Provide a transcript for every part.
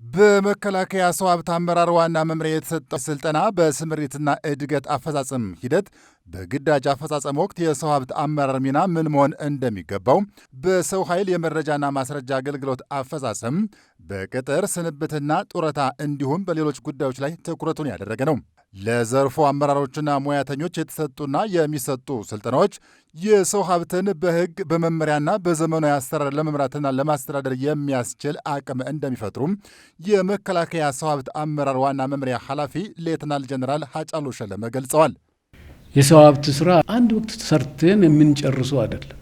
በመከላከያ ሰው ሀብት አመራር ዋና መምሪያ የተሰጠው ስልጠና በስምሪትና እድገት አፈጻጸም ሂደት በግዳጅ አፈጻጸም ወቅት የሰው ሀብት አመራር ሚና ምን መሆን እንደሚገባው፣ በሰው ኃይል የመረጃና ማስረጃ አገልግሎት አፈጻጸም፣ በቅጥር ስንብትና ጡረታ እንዲሁም በሌሎች ጉዳዮች ላይ ትኩረቱን ያደረገ ነው። ለዘርፉ አመራሮችና ሙያተኞች የተሰጡና የሚሰጡ ስልጠናዎች የሰው ሀብትን በሕግ በመመሪያና በዘመናዊ አሰራር ለመምራትና ለማስተዳደር የሚያስችል አቅም እንደሚፈጥሩም የመከላከያ ሰው ሀብት አመራር ዋና መምሪያ ኃላፊ ሌተናል ጀነራል ሀጫሉ ሸለመ ገልጸዋል። የሰው ሀብት ስራ አንድ ወቅት ሰርተን የምንጨርሰው አይደለም።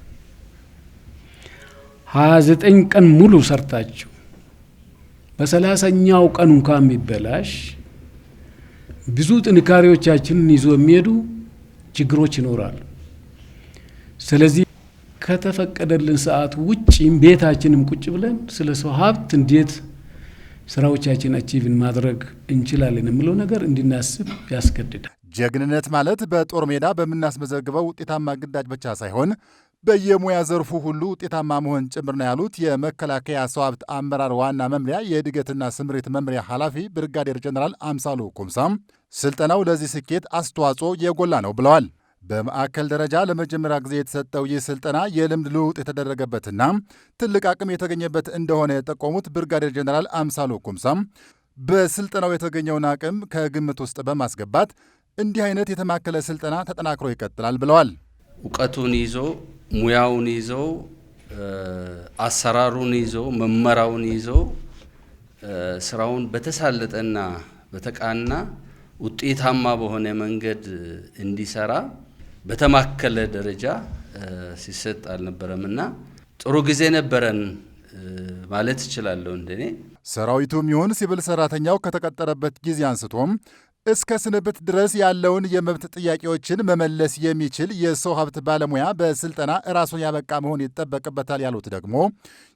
29 ቀን ሙሉ ሰርታችሁ በ30ኛው ቀን እንኳን የሚበላሽ ብዙ ጥንካሬዎቻችንን ይዞ የሚሄዱ ችግሮች ይኖራሉ። ስለዚህ ከተፈቀደልን ሰዓት ውጪ ቤታችንም ቁጭ ብለን ስለ ሰው ሀብት እንዴት ስራዎቻችን አቺቭን ማድረግ እንችላለን የሚለው ነገር እንድናስብ ያስገድዳል። ጀግንነት ማለት በጦር ሜዳ በምናስመዘግበው ውጤታማ ግዳጅ ብቻ ሳይሆን በየሙያ ዘርፉ ሁሉ ውጤታማ መሆን ጭምር ነው ያሉት የመከላከያ ሰው ሀብት አመራር ዋና መምሪያ የእድገትና ስምሪት መምሪያ ኃላፊ ብርጋዴር ጀነራል አምሳሉ ኩምሳም ስልጠናው ለዚህ ስኬት አስተዋጽኦ የጎላ ነው ብለዋል። በማዕከል ደረጃ ለመጀመሪያ ጊዜ የተሰጠው ይህ ስልጠና የልምድ ልውውጥ የተደረገበትና ትልቅ አቅም የተገኘበት እንደሆነ የጠቆሙት ብርጋዴር ጀነራል አምሳሉ ኩምሳም በስልጠናው የተገኘውን አቅም ከግምት ውስጥ በማስገባት እንዲህ አይነት የተማከለ ስልጠና ተጠናክሮ ይቀጥላል ብለዋል። እውቀቱን ይዞ ሙያውን ይዞ አሰራሩን ይዞ መመራውን ይዞ ስራውን በተሳለጠና በተቃና ውጤታማ በሆነ መንገድ እንዲሰራ በተማከለ ደረጃ ሲሰጥ አልነበረምና ጥሩ ጊዜ ነበረን ማለት እችላለሁ። እንደኔ ሰራዊቱም ይሁን ሲቪል ሰራተኛው ከተቀጠረበት ጊዜ አንስቶም እስከ ስንብት ድረስ ያለውን የመብት ጥያቄዎችን መመለስ የሚችል የሰው ሀብት ባለሙያ በስልጠና ራሱን ያበቃ መሆን ይጠበቅበታል ያሉት ደግሞ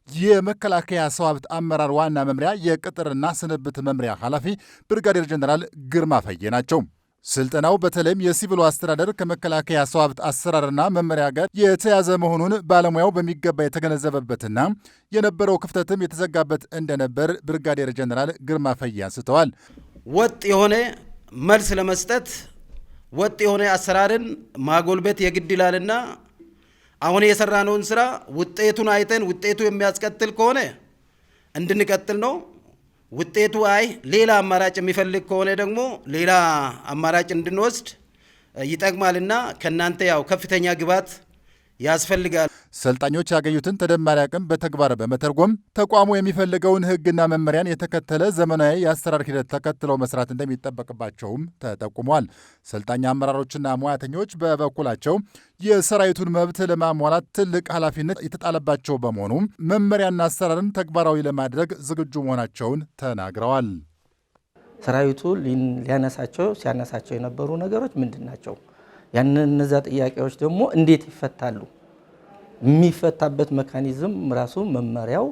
የመከላከያ ሰው ሀብት አመራር ዋና መምሪያ የቅጥርና ስንብት መምሪያ ኃላፊ ብርጋዴር ጀነራል ግርማ ፈዬ ናቸው። ስልጠናው በተለይም የሲቪሉ አስተዳደር ከመከላከያ ሰው ሀብት አሰራርና መመሪያ ጋር የተያዘ መሆኑን ባለሙያው በሚገባ የተገነዘበበትና የነበረው ክፍተትም የተዘጋበት እንደነበር ብርጋዴር ጀነራል ግርማ ፈዬ አንስተዋል። ወጥ የሆነ መልስ ለመስጠት ወጥ የሆነ አሰራርን ማጎልበት የግድ ይላልና አሁን የሰራነውን ስራ ውጤቱን አይተን ውጤቱ የሚያስቀጥል ከሆነ እንድንቀጥል ነው። ውጤቱ ሌላ አማራጭ የሚፈልግ ከሆነ ደግሞ ሌላ አማራጭ እንድንወስድ ይጠቅማልና ከናንተ ከፍተኛ ግብዓት ያስፈልጋል። ሰልጣኞች ያገኙትን ተደማሪ አቅም በተግባር በመተርጎም ተቋሙ የሚፈልገውን ሕግና መመሪያን የተከተለ ዘመናዊ የአሰራር ሂደት ተከትለው መስራት እንደሚጠበቅባቸውም ተጠቁሟል። ሰልጣኝ አመራሮችና ሙያተኞች በበኩላቸው የሰራዊቱን መብት ለማሟላት ትልቅ ኃላፊነት የተጣለባቸው በመሆኑ መመሪያና አሰራርን ተግባራዊ ለማድረግ ዝግጁ መሆናቸውን ተናግረዋል። ሰራዊቱ ሲያነሳቸው የነበሩ ነገሮች ምንድን ናቸው? እነዛ ጥያቄዎች ደግሞ እንዴት ይፈታሉ? የሚፈታበት ሜካኒዝም ራሱ መመሪያው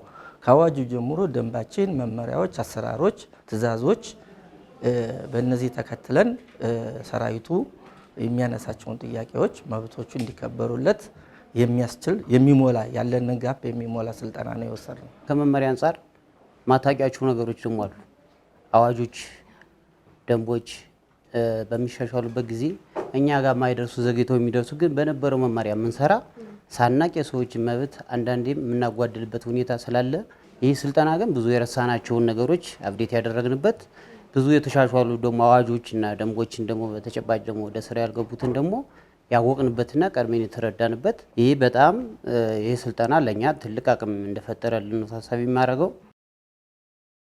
ከአዋጁ ጀምሮ ደንባችን፣ መመሪያዎች፣ አሰራሮች፣ ትዕዛዞች በእነዚህ ተከትለን ሰራዊቱ የሚያነሳቸውን ጥያቄዎች መብቶቹ እንዲከበሩለት የሚያስችል የሚሞላ ያለንን ጋፕ የሚሞላ ስልጠና ነው የወሰድነው። ከመመሪያ አንጻር ማታቂያቸው ነገሮች ደግሞ አሉ። አዋጆች፣ ደንቦች በሚሻሻሉበት ጊዜ እኛ ጋር ማይደርሱ ዘግይተው የሚደርሱ ግን በነበረው መመሪያ የምንሰራ ሳናቅ የሰዎችን መብት አንዳንዴም የምናጓድልበት ሁኔታ ስላለ ይህ ስልጠና ግን ብዙ የረሳናቸውን ነገሮች አብዴት ያደረግንበት ብዙ የተሻሻሉ ደግሞ አዋጆችና ደንቦችን ደግሞ በተጨባጭ ደግሞ ወደ ስራ ያልገቡትን ደግሞ ያወቅንበትና ቀድሜን የተረዳንበት ይህ በጣም ይህ ስልጠና ለእኛ ትልቅ አቅም እንደፈጠረልን ታሳቢ የማደርገው